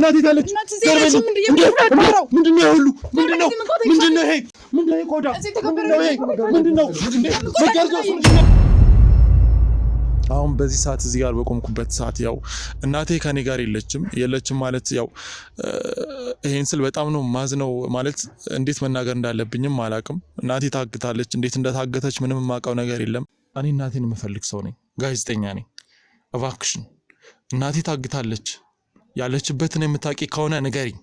እናቴ ታለች ምንድነው ሁሉ ምንድነው ይሄ ምንድነው ቆዳ ምንድነው አሁን በዚህ ሰዓት እዚህ ጋር በቆምኩበት ሰዓት ያው እናቴ ከኔ ጋር የለችም ማለት ያው ይሄን ስል በጣም ነው ማዝነው ማለት እንዴት መናገር እንዳለብኝም አላቅም እናቴ ታግታለች እንዴት እንደታገተች ምንም ማቀው ነገር የለም እኔ እናቴን መፈልግ ሰው ነኝ ጋዜጠኛ ነኝ እባክሽን እናቴ ታግታለች ያለችበትን የምታቂ ከሆነ ንገሪኝ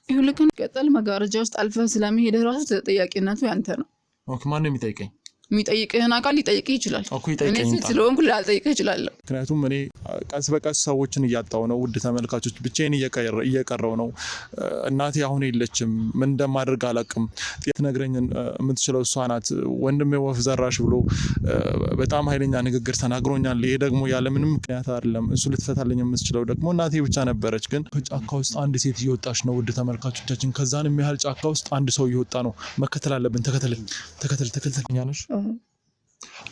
ይሁልከን ቀጠል መጋረጃ ውስጥ አልፈህ ስለመሄድ ራሱ ተጠያቂነቱ ያንተ ነው ኦኬ ማን ነው የሚጠይቀኝ የሚጠይቅህን አካል ሊጠይቅህ ይችላል እኔ ስለሆንኩ ላልጠይቅህ እችላለሁ ምክንያቱም እኔ ቀስ በቀስ ሰዎችን እያጣው ነው ውድ ተመልካቾች ብቻዬን እየቀረው ነው እናቴ አሁን የለችም ምን እንደማደርግ አላቅም ትነግረኝ የምትችለው እሷ ናት ወንድሜ ወፍ ዘራሽ ብሎ በጣም ኃይለኛ ንግግር ተናግሮኛል ይሄ ደግሞ ያለ ምንም ምክንያት አይደለም እሱ ልትፈታልኝ የምትችለው ደግሞ እናቴ ብቻ ነበረች ግን ከጫካ ውስጥ አንድ ሴት እየወጣች ነው ውድ ተመልካቾቻችን ከዛንም ያህል ጫካ ውስጥ አንድ ሰው እየወጣ ነው መከተል አለብን ተከተልኛለሽ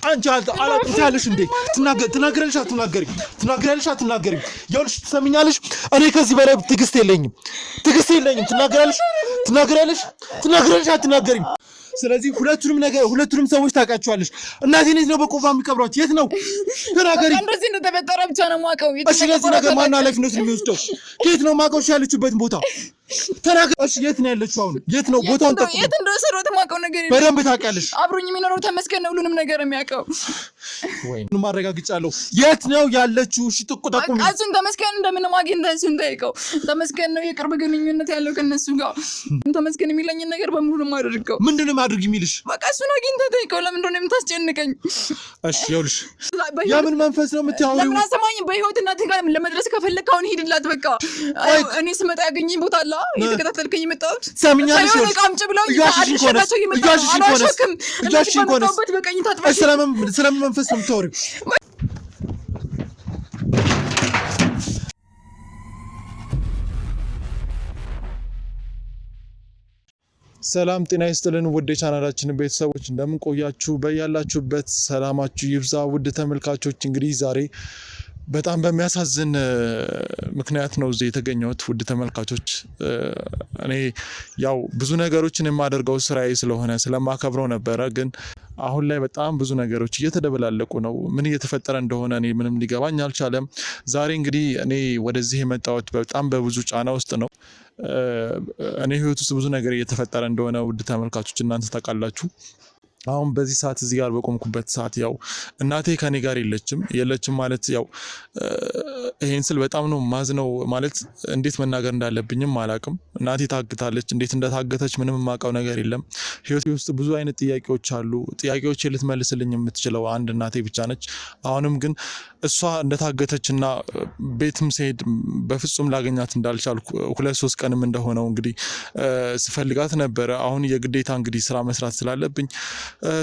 አንቺ አላጥቻለሽ እንዴ ትናገረልሽ አትናገሪ ያውልሽ ትሰሚኛለሽ እኔ ከዚህ በላይ ትግስት የለኝም ትናገረልሽ አትናገሪም ስለዚህ ሁለቱንም ሰዎች ታውቃቸዋለሽ እናቴ ነው በቆፋ የሚቀብሯት የት ነው ተናገሪ እንደዚህ እንደተፈጠረ ብቻ ነው ማቀው እሺ ለዚህ ነገር ማን ኃላፊነት የሚወስደው የት ነው ማቀው ያለችበት ቦታ ተናገሪ እሺ የት ነው ያለችው አሁን የት ነው ቦታውን ጠቁ የት እንደሰሩት ማቀው ነገር በደንብ ታውቂያለሽ አብሮኝ የሚኖረው ተመስገን ነው ሁሉንም ነገር የሚያውቀው ወይ ነው ማረጋግጫለሁ የት ነው ያለችው እሺ ጥቁጣቁም አሱን ተመስገን እንደምን ማግኘት እንጠይቀው ተመስገን ነው የቅርብ ግንኙነት ያለው ከነሱ ጋር ተመስገን የሚለኝ ነገር በሙሉ ማድርገው ምንድነው ማድርግ የሚልሽ በቃ እሱ ነው ግን ተጠይቀው ለምን እንደሆነ የምታስጨንቀኝ እሺ ይኸውልሽ ያምን መንፈስ ነው የምታወሪው ለምን አሰማኝ በህይወት እናቴ ጋር ለመድረስ ከፈለክ አሁን ሂድላት በቃ እኔ ስመጣ ያገኘኝ ቦታ አለ የተከታተልከኝ መጣሁት ሰምኛለሽ ወይ ቃምጭ ብለው እያሽን ኮነስ በቀኝ ታጥበሽ ስለምን መንፈስ ነው የምታወሪው ሰላም ጤና ይስጥልን ውድ የቻናላችን ቤተሰቦች እንደምን ቆያችሁ በያላችሁበት ሰላማችሁ ይብዛ ውድ ተመልካቾች እንግዲህ ዛሬ በጣም በሚያሳዝን ምክንያት ነው እዚህ የተገኘሁት ውድ ተመልካቾች እኔ ያው ብዙ ነገሮችን የማደርገው ስራዬ ስለሆነ ስለማከብረው ነበረ ግን አሁን ላይ በጣም ብዙ ነገሮች እየተደበላለቁ ነው ምን እየተፈጠረ እንደሆነ እኔ ምንም ሊገባኝ አልቻለም ዛሬ እንግዲህ እኔ ወደዚህ የመጣሁት በጣም በብዙ ጫና ውስጥ ነው እኔ ህይወት ውስጥ ብዙ ነገር እየተፈጠረ እንደሆነ ውድ ተመልካቾች እናንተ ታውቃላችሁ አሁን በዚህ ሰዓት እዚህ ጋር በቆምኩበት ሰዓት ያው እናቴ ከኔ ጋር የለችም ማለት ያው ይሄን ስል በጣም ነው ማዝነው ማለት እንዴት መናገር እንዳለብኝም አላቅም እናቴ ታግታለች እንዴት እንደታገተች ምንም ማቀው ነገር የለም ህይወቴ ውስጥ ብዙ አይነት ጥያቄዎች አሉ ጥያቄዎች ልትመልስልኝ የምትችለው አንድ እናቴ ብቻ ነች አሁንም ግን እሷ እንደታገተችና ቤትም ሲሄድ በፍጹም ላገኛት እንዳልቻልኩ 2-3 ቀንም እንደሆነው እንግዲህ ስፈልጋት ነበር አሁን የግዴታ እንግዲህ ስራ መስራት ስላለብኝ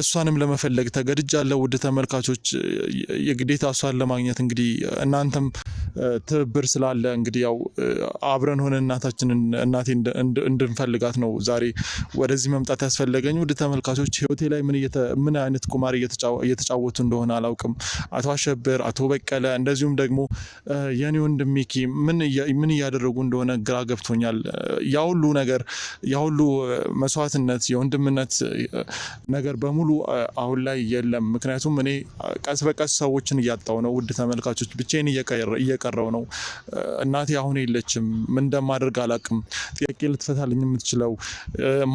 እሷንም ለመፈለግ ተገድጃለሁ ውድ ተመልካቾች የግዴታ እሷን ለማግኘት እንግዲህ እናንተም ትብብር ስላለ እንግዲህ ያው አብረን ሆነ እናቴ እንድንፈልጋት ነው ዛሬ ወደዚህ መምጣት ያስፈልገኝ ውድ ተመልካቾች ህይወቴ ላይ ምን አይነት ቁማር እየተጫወቱ እንደሆነ አላውቅም አቶ አሸብር አቶ በቀለ እንደዚሁም ደግሞ የኔ ወንድም ሚኪ ምን እያደረጉ እንደሆነ ግራ ገብቶኛል ያሁሉ ነገር ያሁሉ መስዋዕትነት የወንድምነት ነገር በሙሉ አሁን ላይ የለም ምክንያቱም እኔ ቀስ በቀስ ሰዎችን እያጣው ነው ውድ ተመልካቾች ብቻዬን እየቀረው ነው እናቴ አሁን የለችም ምን እንደማደርግ አላቅም ጥያቄ ልትፈታልኝ የምትችለው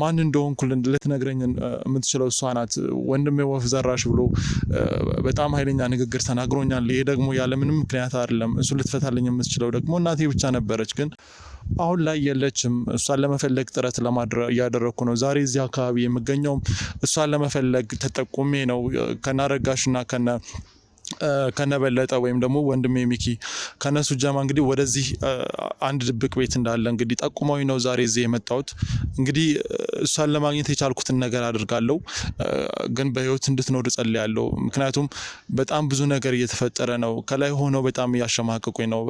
ማን እንደሆንኩ ልትነግረኝ የምትችለው እሷ ናት ወንድሜ ወፍ ዘራሽ ብሎ በጣም ኃይለኛ ንግግር ተናግሮኛል ይሄ ደግሞ ያለ ምንም ምክንያት አይደለም እሱ ልትፈታልኝ የምትችለው ደግሞ እናቴ ብቻ ነበረች ግን አሁን ላይ የለችም እሷን ለመፈለግ ጥረት ያደረኩ ነው ዛሬ እዚህ አካባቢ የምገኘው እሷን ለመፈለግ ተጠቁሜ ነው ከናረጋሽና ከነበለጠ ወይም ደግሞ ወንድሜ ሚኪ ከነሱ ጀማ እንግዲህ ወደዚህ አንድ ድብቅ ቤት እንዳለ እንግዲህ ጠቁመውኝ ነው ዛሬ እዚህ የመጣሁት እንግዲህ እሷን ለማግኘት የቻልኩትን ነገር አድርጋለሁ ግን በህይወት እንድትኖር ጸልያለሁ ምክንያቱም በጣም ብዙ ነገር እየተፈጠረ ነው ከላይ ሆኖ በጣም ያሸማቀቁኝ ነው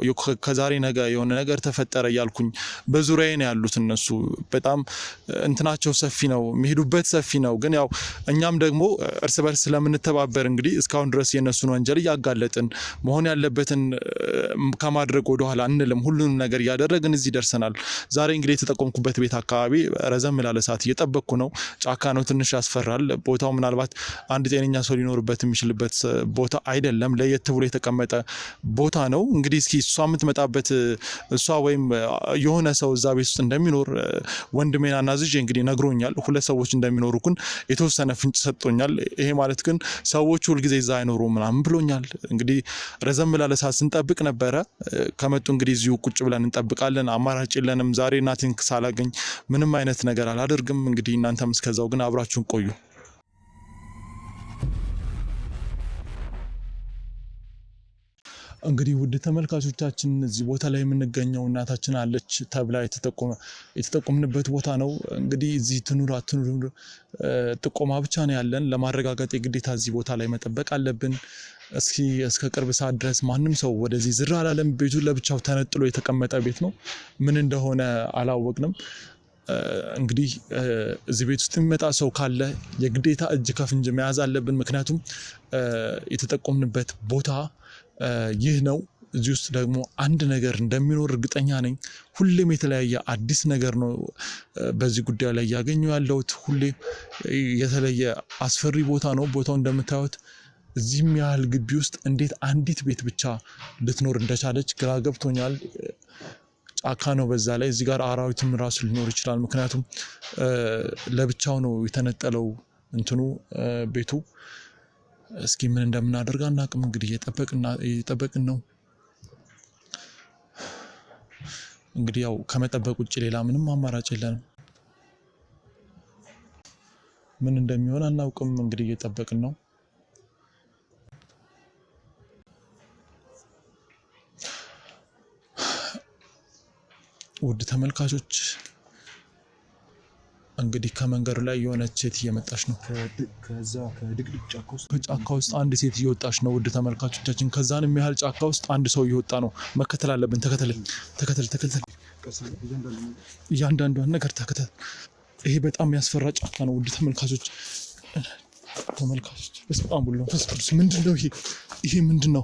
ከዛሬ ነገ የሆነ ነገር ተፈጠረ ያልኩኝ በዙሪያዬ ነው ያሉት እነሱ በጣም እንትናቸው ሰፊ ነው የሚሄዱበት ሰፊ ነው ግን ያው እኛም ደግሞ እርስ በርስ ስለምንተባበር እንግዲህ እስካሁን ድረስ የነሱን ወንጀል ወንጀል ያጋለጥን መሆን ያለበትን ከማድረግ ወደ ኋላ አንልም ሁሉንም ነገር ያደረግን እዚህ ደርሰናል ዛሬ እንግዲህ የተጠቆምኩበት ቤት አካባቢ ረዘም ላለ ሰዓት እየጠበቅኩ ነው ጫካ ነው ትንሽ ያስፈራል ቦታው ምናልባት አንድ ጤነኛ ሰው ሊኖርበት የሚችልበት ቦታ አይደለም ለየት ብሎ የተቀመጠ ቦታ ነው እንግዲህ እስኪ እሷ የምትመጣበት እሷ ወይም የሆነ ሰው እዛ ቤት ውስጥ እንደሚኖር ወንድሜና ናዝጄ እንግዲህ ነግሮኛል ሁለት ሰዎች እንደሚኖሩ ግን የተወሰነ ፍንጭ ሰጥቶኛል ይሄ ማለት ግን ሰዎች ሁሉ ጊዜ እዛ አይኖሩም ምናምን ብሎኛል እንግዲህ ረዘም ላለ ሰዓት ስንጠብቅ ነበረ ከመጡ እንግዲህ እዚሁ ቁጭ ብለን እንጠብቃለን አማራጭ የለንም ዛሬ እናቴን ሳላገኝ ምንም አይነት ነገር አላደርግም እንግዲህ እናንተም እስከዛው ግን አብራችሁን ቆዩ እንግዲህ ውድ ተመልካቾቻችን እዚህ ቦታ ላይ የምንገኘው እናታችን አለች ተብላ የተጠቆምንበት ቦታ ነው እንግዲህ እዚህ ትኑር አትኑር ጥቆማ ብቻ ነው ያለን ለማረጋገጥ የግዴታ እዚህ ቦታ ላይ መጠበቅ አለብን እስከ ቅርብ ሰዓት ድረስ ማንም ሰው ወደዚህ ዝራ አላለም ቤቱ ለብቻው ተነጥሎ የተቀመጠ ቤት ነው ምን እንደሆነ አላወቅንም እንግዲህ እዚህ ቤት ውስጥ የሚመጣ ሰው ካለ የግዴታ እጅ ከፍንጅ መያዝ አለብን ምክንያቱም የተጠቆምንበት ቦታ ይህ ነው እዚህ ውስጥ ደግሞ አንድ ነገር እንደሚኖር እርግጠኛ ነኝ ሁሌም የተለያየ አዲስ ነገር ነው በዚህ ጉዳይ ላይ ያገኘው ያለውት ሁሌም የተለየ አስፈሪ ቦታ ነው ቦታው እንደምታዩት እዚህም ያህል ግቢ ውስጥ እንዴት አንዲት ቤት ብቻ ልትኖር እንደቻለች ግራ ገብቶኛል ጫካ ነው በዛ ላይ እዚህ ጋር አራዊትም ራሱ ሊኖር ይችላል ምክንያቱም ለብቻው ነው የተነጠለው እንትኑ ቤቱ እስኪ ምን እንደምናደርግ አናቅም እንግዲህ እየጠበቅን ነው እንግዲህ ያው ከመጠበቅ ውጭ ሌላ ምንም አማራጭ የለንም ምን እንደሚሆን አናውቅም እንግዲህ እየጠበቅን ነው ውድ ተመልካቾች እንግዲህ ከመንገዱ ላይ የሆነች ሴት እየመጣች ነው ከዛ ከድቅድቅ ጫካ ውስጥ አንድ ሴት እየወጣች ነው ውድ ተመልካቾቻችን ከዛን የሚያህል ጫካ ውስጥ አንድ ሰው እየወጣ ነው መከተል አለብን ተከተል እያንዳንዷን ነገር ተከተል ይሄ በጣም ያስፈራ ጫካ ነው ውድ ተመልካቾች በጣም ሁሉ ፈስኩስ ምንድነው ይሄ ምንድነው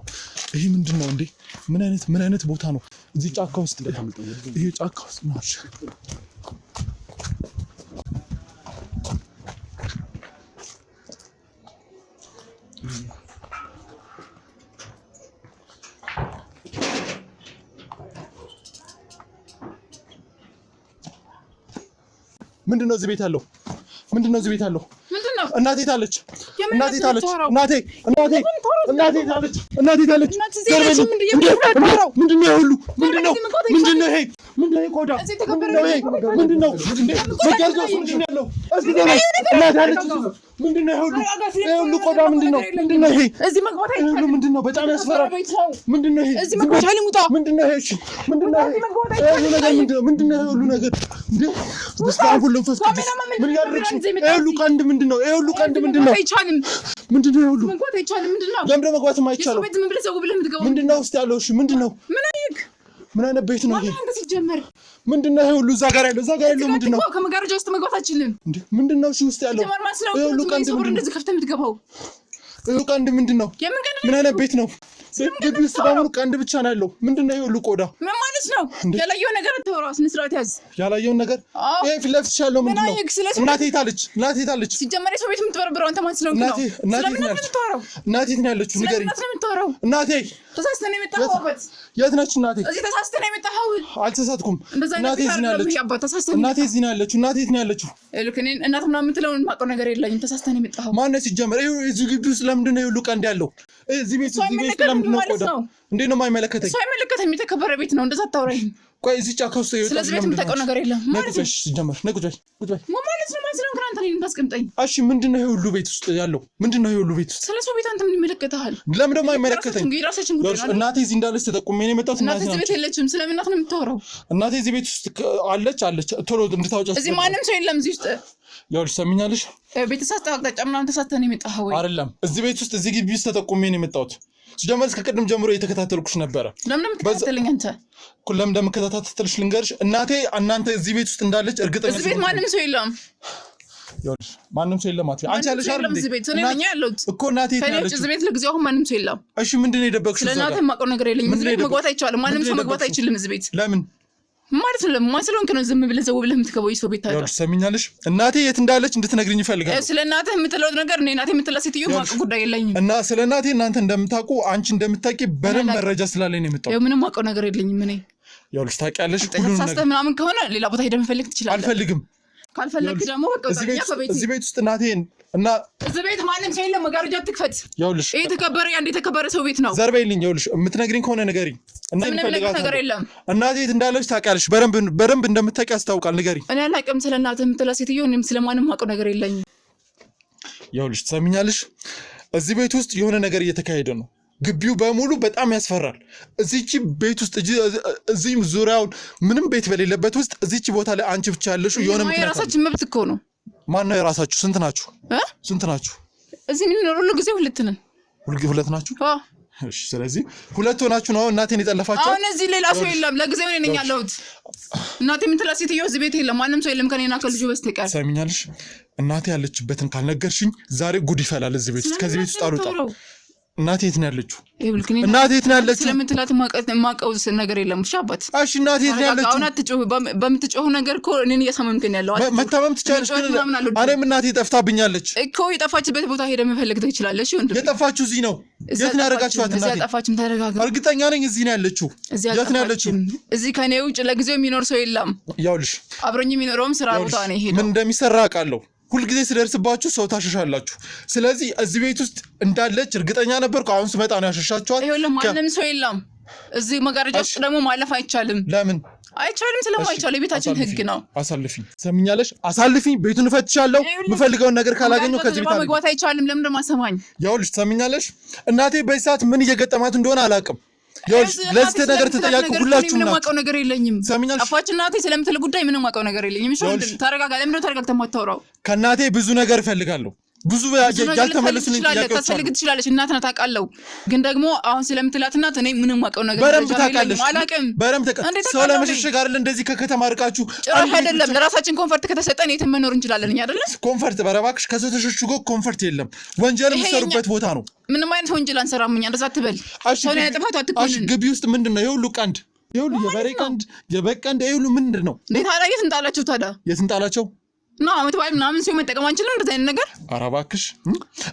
እንዴ ምን አይነት ቦታ ነው እዚህ ጫካ ውስጥ ይሄ ጫካ ውስጥ ነው ምንድነው እዚህ ቤት ያለው እናቴ ታለች ምንድነው ሁሉ ምንድነው ይሄ ቆዳ ምንድነው ያለው እስኪ ምንድነው ሁሉ ቆዳ ምንድነው ይሄ እዚህ መግባት አይቻልም ምንድነው በጣም ያስፈራል ምንድነው ይሄ እዚህ መግባት አይቻልም ምንድነው ይሄ ምንድነው ሁሉ ነገር በስታን ሁሉ ፈስኩት ምን ያደርግሽ ሁሉ ቀንድ ምንድነው አይቻልም ምንድነው ሁሉ መግባት አይቻልም ምንድነው ለምን መግባት የማይቻለው ምንድነው ውስጥ ያለው እሺ ምንድነው ምን አይነት ቤት ነው ይሄ ምንድነው ይሄ ሁሉ እዛ ጋር ያለው ምንድነው ከመጋረጃ ውስጥ መግባት አይችልም እንዴ ምንድነው እሺ ውስጥ ያለው ይሄ ሁሉ ቀንድ ምንድነው እንደዚህ ከፍተህ የምትገባው ይሄ ቀንድ ምንድነው ምን አይነት ቤት ነው ግቢ ውስጥ በሙሉ ቀንድ ብቻ ነው ያለው ምንድነው ይሄ ሁሉ ቆዳ ምን ማለት ነው ያላየው ነገር አትወራው ስንስራት ያዝ ያላየው ነገር ይሄ ፊት ለፊት ያለው ምንድነው እናቴ ታለች ሲጀመር የሰው ቤት የምትበረብረው አንተ ማለት ነው እናቴ ያለችው ንገሪኝ እናቴ ተሳስተን የመጣሁበት የት ነች እናቴ እዚህ ተሳስተን የመጣሁ አልተሳሳትኩም እናቴ እዚህ ነው ያለችው ልክ እኔ እናት ምናምን የምትለውን የማውቀው ነገር የለኝም ተሳስተን የመጣሁ ማነው ሲጀመር እዚህ ግቢ ውስጥ ለምንድነው ይሄ ሁሉ ቀንድ ያለው እዚህ ቤት ለምንድነው ቆዳ እንዴ ነው የማይመለከተኝ ሰው አይመለከተኝ የተከበረ ቤት ነው እንደዛ አታውራኝ ቆይ እዚህ ጫካ ውስጥ ስለዚህ ቤት የምታውቀው ነገር የለም ማለት ነው ሲጀመር ቁጭ በይ ማለት ነው ክራንተ ላይ እንዳስቀምጠኝ እሺ ምንድነው ይሄ ሁሉ ቤት ውስጥ ያለው ምንድነው ይሄ ሁሉ ቤት ውስጥ ስለዚህ ቤት አንተ ምን ይመለከታል ለምን ደግሞ አይመለከተኝ እናቴ እዚህ እንዳለች ተጠቁሜ ነው የመጣሁት እናቴ እዚህ ቤት የለችም ስለምን እናት ነው የምታወራው እናቴ እዚህ ቤት ውስጥ አለች ቶሎ እንድታወጪ እዚህ ማንም ሰው የለም እዚህ ውስጥ ያውልሽ ሰምኛለሽ ቤተሰብ አቅጣጫ ምናምን ተሳስተን የመጣኸው ወይ አይደለም እዚህ ቤት ውስጥ እዚህ ግቢ ውስጥ ተጠቁሜ ነው የመጣሁት ሲጀመር ከቀደም ጀምሮ እየተከታተልኩሽ ነበረ ለምን ተከታተለኝ አንተ ለምን እንደምከታተልሽ ልንገርሽ እናንተ እዚህ ቤት ውስጥ እንዳለች እርግጠኛ ነኝ እዚህ ቤት ማንም ሰው የለም ይኸውልሽ ማንም ሰው የለም አንቺ ያለሽ አይደል እዚህ ቤት እኔ ነኝ ያለሁት እኮ እናቴ ያለች እዚህ ቤት ለጊዜው አሁን ማንም ሰው የለም እሺ ምንድነው የደበቅሽው ስለናተ የማውቀው ነገር የለኝም እዚህ ቤት መግባት አይቻልም ማንም ሰው መግባት አይችልም እዚህ ቤት ለምን ማለት ነው ማስለንከ ነው ዝም ብለህ ዘው ብለህ የምትገባው ይሰው ቤት ታዲያ ይኸውልሽ ሰሚኛለሽ እናቴ የት እንዳለች እንድትነግሪኝ ይፈልጋል ስለ እናቴ የምትለው ነገር እኔ እናቴ የምትለው ሴትዮ ማውቀው ጉዳይ የለኝም እና ስለ እናቴ እናንተ እንደምታውቁ አንቺ እንደምታውቂ በደንብ መረጃ ስላለኝ ነው የመጣው ምንም ማውቀው ነገር የለኝም እኔ ይኸውልሽ ታውቂያለሽ ሁሉንም ነገር ተሳስተህ ምናምን ከሆነ ሌላ ቦታ ሄደህ መፈልግ ትችላለህ አልፈልግም ካልፈለክ ደግሞ በቃ እዚህ ቤት ውስጥ እናቴን እና እዚህ ቤት ማንም ሰው የለም መጋረጃ አትክፈት ይኸውልሽ ይሄ ተከበረ አንዴ ተከበረ ሰው ቤት ነው ዘርበይልኝ ይኸውልሽ የምትነግሪኝ ከሆነ ንገሪኝ እና ምንም ነገር የለም እናቴ የት እንዳለች ታውቂያለሽ በደንብ እንደምታውቂ ያስታውቃል ንገሪኝ እኔ አላውቅም ስለ እናትህ የምትለው ሴትዮ እኔም ስለማንም ማውቀው ነገር የለኝም ይኸውልሽ ትሰሚኛለሽ እዚህ ቤት ውስጥ የሆነ ነገር እየተካሄደ ነው ግቢው በሙሉ በጣም ያስፈራል እዚህቺ ቤት ውስጥ እዚህም ዙሪያውን ምንም ቤት በሌለበት ውስጥ እዚህቺ ቦታ ላይ አንቺ ብቻ ያለሽው የሆነ ምክንያት የራሳችን መብት እኮ ነው ማን ነው የራሳችሁ ስንት ናችሁ እዚህ የምንኖር ሁሉ ጊዜ ሁለት ናችሁ እሺ ስለዚህ ሁለት ሆናችሁ ነው እናቴን የጠለፋችሁ አሁን እዚህ ሌላ ሰው የለም ለጊዜው እኔ ነኝ ያለሁት እናቴ የምትላ ሴትዮ እዚህ ቤት የለም ማንም ሰው የለም ከኔና ከልጁ በስተቀር ሰሚኛልሽ እናቴ ያለችበትን ካልነገርሽኝ ዛሬ ጉድ ይፈላል እዚህ ቤት ውስጥ ከዚህ ቤት ውስጥ አልወጣም እናቴ የት ነው ያለችው እናቴ የት ነው ያለችው ስለምትላት ማቀው ነገር የለም እሺ አባት እሺ እናቴ የት ነው ያለችው አሁን አትጮህ በምትጮህ ነገር እኮ እኔን እያሰማምከኝ ያለው መታመም ትቻለሽ እኔም እናቴ ጠፍታብኛለች እኮ የጠፋችበት ቦታ ሄደህ መፈለግ ትችላለህ እሺ ወንድም የጠፋችሁ እዚህ ነው የት ነው ያደረጋችኋት እናቴ የጠፋችም ተረጋጋ እርግጠኛ ነኝ እዚህ ነው ያለችው የት ነው ያለችው እዚህ ከኔ ውጭ ለጊዜው የሚኖር ሰው የለም ያውልሽ አብሮኝ የሚኖረውም ስራ ቦታ ነው ሄደው ምን እንደሚሰራ አውቃለሁ ሁሉ ጊዜ ስደርስባችሁ ሰው ታሸሻላችሁ ስለዚህ እዚህ ቤት ውስጥ እንዳለች እርግጠኛ ነበርኩ አሁን ስመጣ ነው ያሸሻችኋት ይኸውልህ ማንም ሰው የለም እዚህ መጋረጃ ውስጥ ደግሞ ማለፍ አይቻልም ለምን አይቻልም ስለማይቻል የቤታችን ህግ ነው አሳልፊኝ ሰምኛለሽ አሳልፊኝ ቤቱን እፈትሻለሁ የምፈልገውን ነገር ካላገኘው ከዚህ ቤት መግባት አይቻልም ለምን እንደማሰማኝ ያውልሽ ሰምኛለሽ እናቴ በሰዓት ምን እየገጠማት እንደሆነ አላውቅም ያውልሽ ለዚህ ነገር ተጠያቂ ሁላችሁም ምንም አውቀው ነገር የለኝም አፋች እናቴ ስለምትል ጉዳይ ምንም አውቀው ነገር የለኝም እሺ ተረጋጋ ለምን ነው ተረጋግተህ የማታወራው ከእናቴ ብዙ ነገር እፈልጋለሁ ብዙ ያልተመለሱልኝ ጥያቄዎች ታስፈልግ ትችላለች እናት ናት አውቃለሁ ግን ደግሞ አሁን ስለምትላት እናት እኔ ምንም አውቀው ነገር በረም ታውቃለሽ በረም ታውቃለሽ ሰው ለመሸሸግ አይደል እንደዚህ ከከተማ ርቃችሁ ጭራሽ አይደለም ለራሳችን ኮንፈርት ከተሰጠን የትም መኖር እንችላለን እኛ አይደል ኮንፈርት በረባክሽ ከሰው ተሸሽጎ ኮንፈርት የለም ወንጀል የሚሰሩበት ቦታ ነው ምንም አይነት ወንጀል አንሰራም እኛ እንደዛ አትበል ሰው ላይ ጥፋቱ አትቆንን ግቢ ውስጥ ምንድነው የሁሉ ቀንድ የሁሉ የበሬ ቀንድ የበግ ቀንድ የሁሉ ምንድነው ታዲያ የት እንጣላቸው ታዲያ የት እንጣላቸው ነው አመትባል ምናምን ሲሆን መጠቀም አንችልም እንደዛ አይነት ነገር ኧረ እባክሽ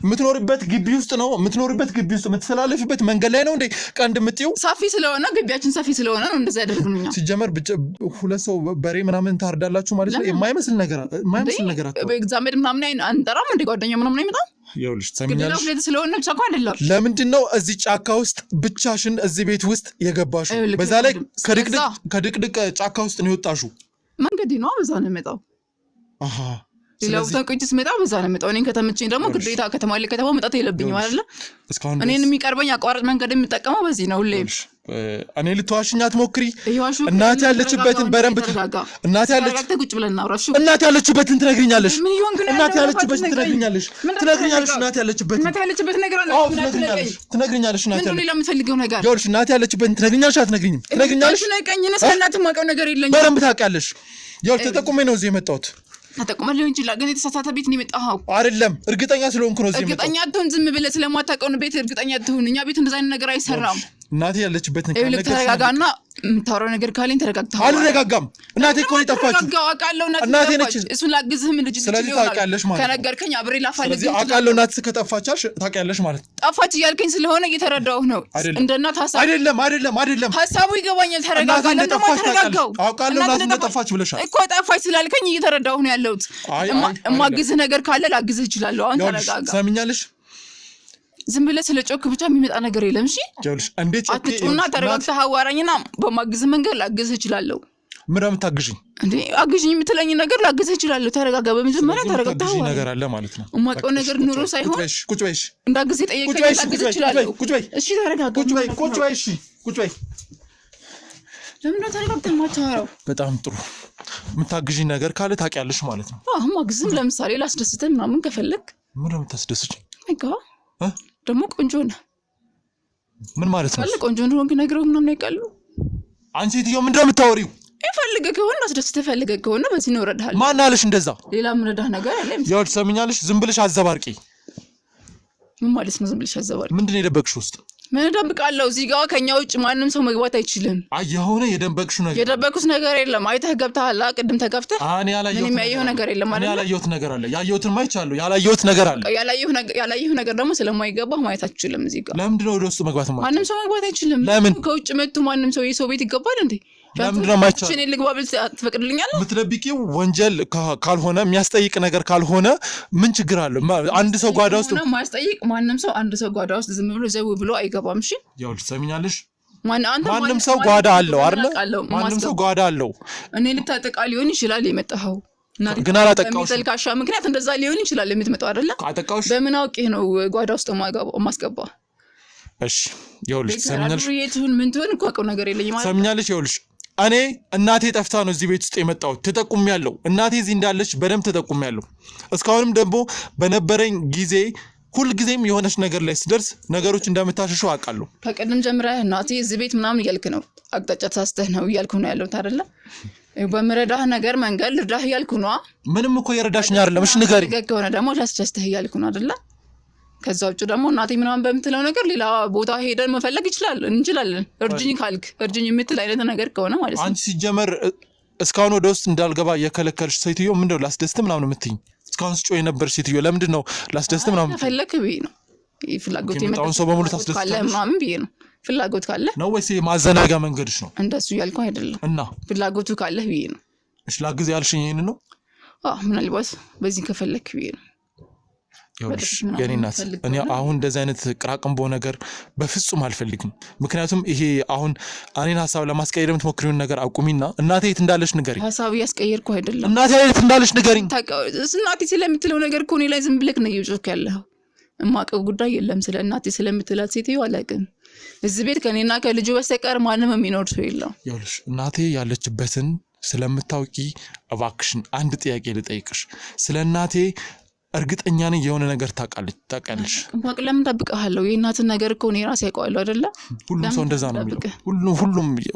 የምትኖርበት ግቢ ውስጥ ነው የምትኖርበት ግቢ ውስጥ የምትተላለፊበት መንገድ ላይ ነው እንዴ ቀንድ የምትይው ሰፊ ስለሆነ ግቢያችን ሰፊ ስለሆነ ነው እንደዛ ያደርጉኛል ሲጀመር ሁለት ሰው በሬ ምናምን ታርዳላችሁ ማለት ነው የማይመስል ነገር ኤግዛምድ ምናምን አንጠራም እንደ ጓደኛ ምናምን አይመጣም ይኸውልሽ ሰምኛለሽ ስለሆነ ብቻ እኮ አይደለም ለምንድን ነው እዚህ ጫካ ውስጥ ብቻሽን እዚህ ቤት ውስጥ የገባሽው በዛ ላይ ከድቅድቅ ጫካ ውስጥ ነው የወጣሽው መንገድ ነው በዛ ነው የመጣው አሃ ሌላው ተቆጭስ መጣ በዛ ነው መጣው እኔን ከተመቸኝ ደግሞ ግዴታ ከተማ ላይ ከተማ መጣት የለብኝም አይደል እኔን የሚቀርበኝ አቋራጭ መንገድ የምጠቀመው በዚህ ነው ሁሌ እኔ ልትዋሽኝ አትሞክሪ እናቴ ያለችበትን በደንብ እናቴ ቁጭ ብለን እናውራሽ እናቴ ያለችበትን ትነግሪኛለሽ እናቴ ያለችበትን ትነግሪኛለሽ እናቴ ያለችበትን ነገር አለ ትነግሪኛለሽ እናቴ ምን ለምትፈልገው ነገር ይኸውልሽ እናቴ ያለችበትን ትነግሪኛለሽ አትነግሪኝም ትነግሪኛለሽ ነቀኝነስ እናቴ ማውቀው ነገር የለኝም በደንብ ታውቂያለሽ ይኸውልሽ ተጠቁሜ ነው እዚህ የመጣሁት ተጠቁመህ ሊሆን ይችላል ግን የተሳሳተ ቤት ነው የመጣኸው አይደለም እርግጠኛ ስለሆንኩ ነው እዚህ የመጣሁት እርግጠኛ አትሁን ዝም ብለህ ስለማታውቀው ቤት እርግጠኛ አትሁን እኛ ቤት እንደዛ አይነት ነገር አይሰራም እናቴ ያለችበት ነገር ነገር ተረጋጋና የምታወራው ነገር ካለኝ ተረጋግተህ አልረጋጋም እናቴ እኮ የጠፋችው አውቃለሁ እናቴ ነች እሱን ላግዝህም ልጅ ስለዚህ ታውቂያለሽ ማለት ከነገርከኝ አብሬ ላፋልግ ስለዚህ አውቃለሁ እናቴ ከጠፋቻሽ ታውቂያለሽ ማለት ጠፋች እያልከኝ ስለሆነ እየተረዳሁህ ነው እንደ እናት ሀሳብ አይደለም ሀሳቡ ይገባኛል ተረጋጋ ተረጋጋው አውቃለሁ እናቴ እንደጠፋች ብለሻል እኮ ጠፋች ስላልከኝ እየተረዳሁህ ነው ያለሁት እማግዝህ ነገር ካለ ላግዝህ እችላለሁ አሁን ተረጋጋ ሰምኛለሽ ዝም ብለህ ስለጮክ ብቻ የሚመጣ ነገር የለም እሺ ጀውልሽ እንዴት አትጩና ተረጋግተህ አዋራኝና በማግዝ መንገድ ላግዝህ እችላለሁ ምን እንደምታግዥኝ እንዴ አግዥኝ የምትለኝ ነገር ላግዝህ እችላለሁ ተረጋጋ በመጀመሪያ ተረጋግተህ አዋራኝ ነገር አለ ማለት ነው የማውቀው ነገር ኑሮ ሳይሆን ቁጭ በይሽ እንዳግዝ የጠየቀኝ ላግዝህ እችላለሁ ቁጭ በይ እሺ ተረጋጋ ቁጭ በይ እሺ ቁጭ በይ ለምን ነው ተረጋግተህ የማታወራው በጣም ጥሩ የምታግዥኝ ነገር ካለ ታውቂያለሽ ማለት ነው አሁን ማግዝም ለምሳሌ ላስደስተህ ምናምን ከፈለክ ምን ነው የምታስደስችኝ አይጋ ደግሞ ቆንጆ ነህ ምን ማለት ነው ቆንጆ እንደሆንክ ነግረው ምናምን አይቀሉ አንቺ እትዬው ምንድን ነው የምታወሪው ይፈልገ ከሆነ አስደስተ ፈልገ ከሆነ በዚህ ነው ረዳሃል ማን አለሽ እንደዛ ሌላ ምን ረዳህ ነገር አለ ያው ትሰሚኛለሽ ዝም ብለሽ አዘባርቂ ምን ማለት ነው ዝም ብለሽ አዘባርቂ ምንድነው የደበቅሽው ውስጥ ምን ደብቃለሁ እዚህ ጋር ከኛ ውጭ ማንንም ሰው መግባት አይችልም የሆነ የደበቅኩት ነገር የለም አይተህ ገብተሃል ቅድም ተከፍተህ እኔ ያላየሁት ነገር የለም ማለት ነው ያላየሁት ነገር አለ ያየሁትን ማይቻለሁ ያላየሁት ነገር አለ ያላየሁ ነገር ደግሞ ስለማይገባህ ማየት አትችልም እዚህ ጋር ለምንድን ነው ወደ ውስጥ መግባት ማለት ማንንም ሰው መግባት አይችልም ከውጭ መጥቶ ማንንም ሰው የሰው ቤት ይገባል እንዴ ለምንድን ነው ማይቻለው እኔ ልግባ ብል ትፈቅድልኛለህ ምትደብቂው ወንጀል ካልሆነ የሚያስጠይቅ ነገር ካልሆነ ምን ችግር አለ አንድ ሰው ጓዳ ውስጥ ማስጠይቅ ማንንም ሰው አንድ ሰው ጓዳ ውስጥ ዝም ብሎ ዘው ብሎ አይገባም እሺ ያው ትሰሚኛለሽ ማንንም ሰው ጓዳ አለው አይደል ማንንም ሰው ጓዳ አለው እኔ ልታጠቃ ሊሆን ይችላል የመጣኸው ግን አላጠቃውሽ በሚተልካሻ ምክንያት እንደዛ ሊሆን ይችላል የምትመጣው አይደል አጠቃውሽ በምን አውቄ ነው ጓዳ ውስጥ ማስገባ እሺ ይኸውልሽ ትሰሚኛለሽ የቱን ምን ትሆን እኮ ነገር የለኝም ማለት ትሰሚኛለሽ ይኸውልሽ እኔ እናቴ ጠፍታ ነው እዚህ ቤት ውስጥ የመጣው ተጠቁሚያለሁ እናቴ እዚህ እንዳለች በደም ተጠቁሚያለሁ እስካሁንም ደግሞ በነበረኝ ጊዜ ሁሉ ጊዜም የሆነች ነገር ላይ ሲደርስ ነገሮች እንደምታሸሽው አውቃለሁ ከቀደም ጀምረህ እናቴ እዚህ ቤት ምናምን እያልክ ነው አቅጣጫ ተሳስተህ ነው እያልኩ ነው ያለው አይደለ በመረዳህ ነገር መንገድ ልርዳህ እያልኩ ነው ምንም እኮ የረዳሽኝ አይደለም እሺ ንገሪኝ ከሆነ ደግሞ ላስደስተህ እያልኩ ነው አይደለ ከዛ ውጭ ደግሞ እናቴ ምናምን በምትለው ነገር ሌላ ቦታ ሄደን መፈለግ እንችላለን እርጅኝ ካልክ እርጅኝ የምትል አይነት ነገር ከሆነ ማለት ነው አንቺ ሲጀመር እስካሁን ወደ ውስጥ እንዳልገባ የከለከልሽ ሴትዮ ምንድነው ላስደስት ምናምን የምትይኝ እስካሁን ስጮህ የነበር ሴትዮ ለምንድን ነው ላስደስት ምናምን ፈለክ ብዬ ነው ፍላጎት የመጣውን ሰው በሙሉ ታስደስታለሽ ምናምን ብዬ ነው ፍላጎት ካለ ነው ወይስ ማዘናጋ መንገድሽ ነው እንደሱ ያልኩ አይደለም እና ፍላጎቱ ካለ ብዬ ነው እሺ ላግዝ ያልሽኝ ይሄን ነው ምናልባት በዚህ ከፈለክ ብዬ ነው ይኸውልሽ የኔ እናት እኔ አሁን እንደዚህ አይነት ቅራቅንቦ ነገር በፍጹም አልፈልግም ምክንያቱም ይሄ አሁን እኔን ሐሳብ ለማስቀየር የምትሞክሪውን ነገር አቁሚና እናቴ የት እንዳለሽ ንገሪኝ ሐሳብ ያስቀየርኩ አይደለም እናቴ የት እንዳለሽ ንገሪኝ እናቴ ስለምትለው ነገር እኮ እኔ ላይ ዝም ብለክ ነው እየጮክ ያለው እማቀው ጉዳይ የለም ስለ እናቴ ስለምትላት ሴትዮ አላውቅም እዚህ ቤት ከኔና ከልጁ በስተቀር ማንም የሚኖር ሰው የለም ይኸውልሽ እናቴ ያለችበትን ስለምታውቂ እባክሽን አንድ ጥያቄ ልጠይቅሽ ስለ እናቴ እርግጠኛ ነኝ የሆነ ነገር ታውቃለሽ እንኳን ለምን ተብቀሃለሁ የእናትን ነገር እኮ እኔ ራሴ ያውቀዋለሁ አይደለ ሁሉም ሰው እንደዛ ነው የሚለው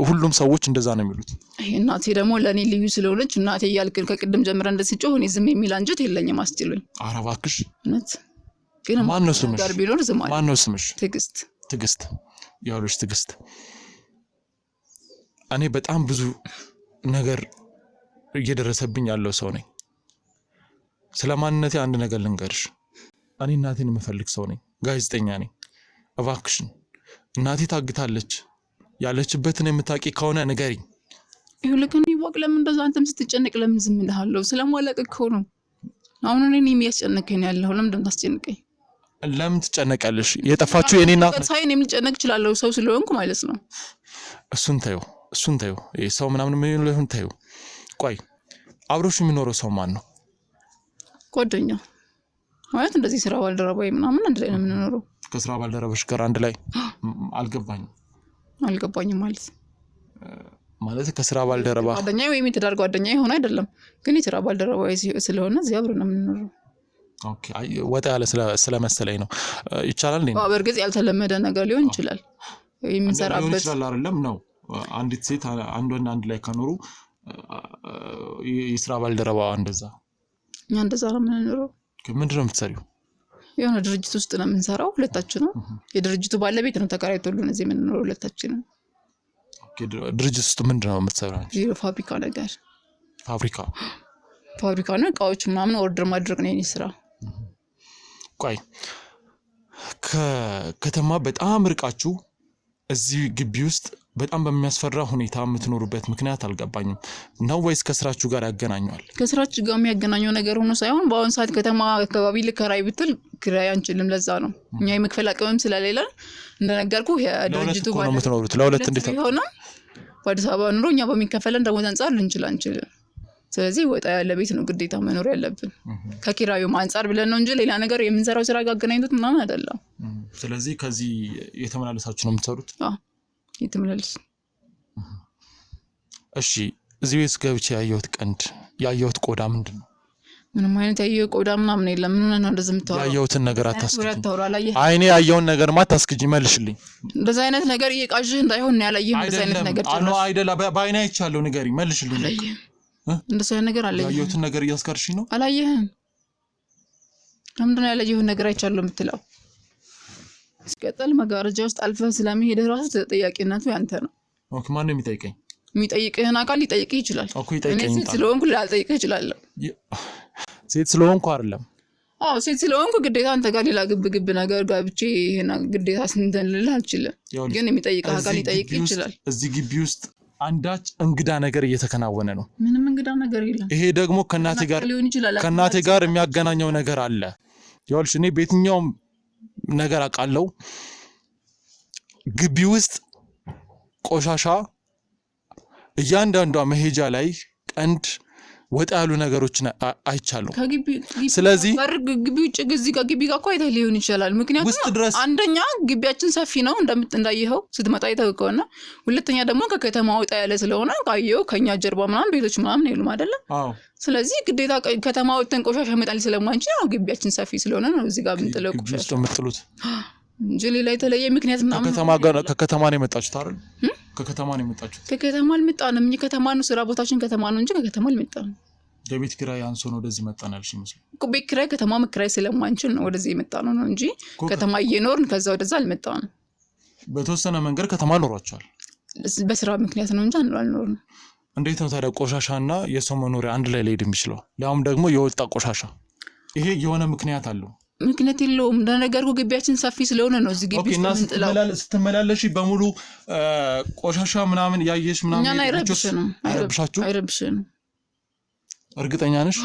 ሁሉም ሰዎች እንደዛ ነው የሚሉት እናቴ ደግሞ ለኔ ልዩ ስለሆነች እናቴ እያልክን ከቅድም ጀምረን እንደስጮህ እኔ ዝም የሚል አንጀት የለኝም አስችሉኝ ኧረ እባክሽ እውነት ግን ማነው ስምሽ ጋር ቢኖር ዝም አለ ማነው ስምሽ ትግስት ያውልሽ ትግስት እኔ በጣም ብዙ ነገር እየደረሰብኝ ያለው ሰው ነኝ ስለማንነቴ አንድ ነገር ልንገርሽ እኔ እናቴን የምፈልግ ሰው ነኝ ጋዜጠኛ ነኝ እባክሽን እናቴ ታግታለች ያለችበትን የምታውቂ ከሆነ ንገሪኝ ይሁልከኝ ይወቅ ለምን እንደዛ አንተም ስትጨነቅ ለምን ዝም እንደሃለው ስለማለቅ እኮ ነው አሁን እኔ የሚያስጨንቀኝ ያለው ለምን እንደምታስጨንቀኝ ለምን ትጨነቃለሽ የጠፋችሁ የኔ እናት ሳይን የሚጨነቅ ይችላል ሰው ስለሆንኩ ማለት ነው እሱን ታዩ ሰው ምናምን ምን ይሁን ታዩ ቆይ አብሮሽ የሚኖረው ሰው ማን ነው ጓደኛ ማለት እንደዚህ ስራ ባልደረባዬ ምናምን አንድ ላይ ነው የምንኖረው ከስራ ባልደረባሽ ጋር አንድ ላይ አልገባኝም ማለት ከስራ ባልደረባ ጓደኛ ወይ የትዳር ጓደኛ ሆነ አይደለም ግን የስራ ባልደረባ ስለሆነ እዚህ አብረን ነው የምንኖረው ኦኬ ወጣ ያለ ስለመሰለኝ ነው ይቻላል እንዴ በእርግጥ ያልተለመደ ነገር ሊሆን ይችላል የምንሰራበት ይችላል አይደለም ነው አንዲት ሴት አንድ ላይ ከኖሩ የስራ ባልደረባ እንደዛ እንደዛ ነው የምንኖረው ምንድነው የምትሰሪው የሆነ ድርጅት ውስጥ ነው የምንሰራው ሁለታችን ነው የድርጅቱ ባለቤት ነው ተከራይቶልን እዚህ የምንኖረው ሁለታችን ነው ኦኬ ድርጅት ውስጥ ምንድነው የምትሰራው ፋብሪካ ነገር ፋብሪካ ነው እቃዎች ምናምን ኦርደር ማድረግ ነው የኔ ስራ ቆይ ከከተማ በጣም ርቃችሁ እዚህ ግቢ ውስጥ በጣም በሚያስፈራ ሁኔታ የምትኖሩበት ምክንያት አልገባኝም ነው ወይስ ከስራችሁ ጋር ያገናኛል ከስራችሁ ጋር የሚያገናኘው ነገር ሆኖ ሳይሆን በአሁን ሰዓት ከተማ አካባቢ ልከራይ ብትል ክራይ አንችልም ለዛ ነው እኛ የመክፈል አቅምም ስለሌለ እንደነገርኩ የድርጅቱ ባለ ነው የምትኖሩት ለሁለት እንዴት ሆነ በአዲስ አበባ ኑሮ እኛ በሚከፈለን ደሞዝ አንፃር አንችልም ስለዚህ ወጣ ያለ ቤት ነው ግዴታ መኖር ያለብን ከኪራዩ አንፃር ብለን ነው እንጂ ሌላ ነገር የምንሰራው ስራ ጋር አገናኝቶት ምናምን አይደለም ስለዚህ ከዚህ የተመላለሳችሁ ነው የምትሰሩት የተመላለስ እሺ እዚህ ቤት ገብቼ ያየሁት ቆዳ ምንድነው ምንም አይነት ያየው ቆዳ ምናምን የለም። ምን ነው እንደዚህ የምታወራው? ያየሁትን ነገር አታስክጂ። አላየህ? አይኔ ያየውን ነገር ማታስክጂ መልሽልኝ። እንደዚህ አይነት ነገር እየቃዥህ እንዳይሆን ነው ያላየህ። እንደዚህ አይነት ነገር አሎ አይደለ በአይኔ አይቻለሁ። ንገሪኝ፣ መልሽልኝ። እንደዚህ አይነት ነገር አላየህ? ያየሁትን ነገር እያስከርሽኝ ነው። አላየህም? ለምንድን ነው ያላየሁትን ነገር አይቻለሁ የምትለው? ሲቀጥል መጋረጃ ውስጥ አልፈህ ስለመሄድ ራሱ ተጠያቂነቱ ያንተ ነው። ኦኬ፣ ማን ነው የሚጠይቀኝ? የሚጠይቅህን አካል ሊጠይቅህ ይችላል። ኦኬ፣ ይጠይቀኝ። ሴት ስለሆንኩ ላልጠይቅህ እችላለሁ። ሴት ስለሆንኩ አይደለም። አዎ ሴት ስለሆንኩ ግዴታ አንተ ጋር ሌላ ግብ ነገር ገብቼ ይሄን ግዴታ እንትን ልልህ አልችልም። ግን የሚጠይቅህ አካል ሊጠይቅህ ይችላል። እዚህ ግቢ ውስጥ አንዳች እንግዳ ነገር እየተከናወነ ነው። ምንም እንግዳ ነገር የለም። ይሄ ደግሞ ከእናቴ ጋር የሚያገናኘው ነገር አለ። ይኸውልሽ እኔ በየትኛውም ነገር አውቃለሁ። ግቢ ውስጥ ቆሻሻ እያንዳንዷ መሄጃ ላይ ቀንድ ወጣ ያሉ ነገሮችን አይቻለሁ። ስለዚህ ግቢ ውጭ እዚህ ጋር ግቢ ጋር እኮ አይተህ ሊሆን ይችላል። ምክንያቱም አንደኛ ግቢያችን ሰፊ ነው እንዳየኸው ስትመጣ አይተህ ከሆነ፣ ሁለተኛ ደግሞ ከከተማ ወጣ ያለ ስለሆነ ካየኸው ከኛ ጀርባ ምናምን ቤቶች ምናምን የሉም አይደለ? ስለዚህ ግዴታ ከተማ ወጥተን ቆሻሻ መጣል ስለማንችል ነው። ግቢያችን ሰፊ ስለሆነ ነው እዚህ ጋር የምንጥለው ቆሻሻ የምትጥሉት እንጂ ሌላ የተለየ ምክንያት ምናምን ከከተማ ነው የመጣችሁት አይደል? ከከተማ ነው የመጣችሁት? ከከተማ አልመጣንም። እኛ ከተማ ነው ስራ ቦታችን ከተማ ነው እንጂ ከከተማ አልመጣንም። የቤት ኪራይ አንሶ ነው ወደዚህ መጣን ያልሽ ይመስል እኮ። ቤት ኪራይ ከተማ መከራይ ስለማንችል ነው ወደዚህ የመጣነው ነው እንጂ ከተማ እየኖርን ከዛ ወደዛ አልመጣንም። በተወሰነ መንገድ ከተማ ኖሯቸዋል። በስራ ምክንያት ነው እንጂ አልኖርንም። እንዴት ነው ታዲያ ቆሻሻና የሰው መኖሪያ አንድ ላይ ሊሄድ የሚችለው? ሊያውም ደግሞ የወጣ ቆሻሻ። ይሄ የሆነ ምክንያት አለው። ምክንያት የለውም። እንደነገርኩህ ግቢያችን ሰፊ ስለሆነ ነው እዚህ ግቢ ውስጥ የምንጥለው። ስትመላለሽ በሙሉ ቆሻሻ ምናምን ያየሽ ምናምን እኛን አይረብሽንም። እርግጠኛ ነሽ?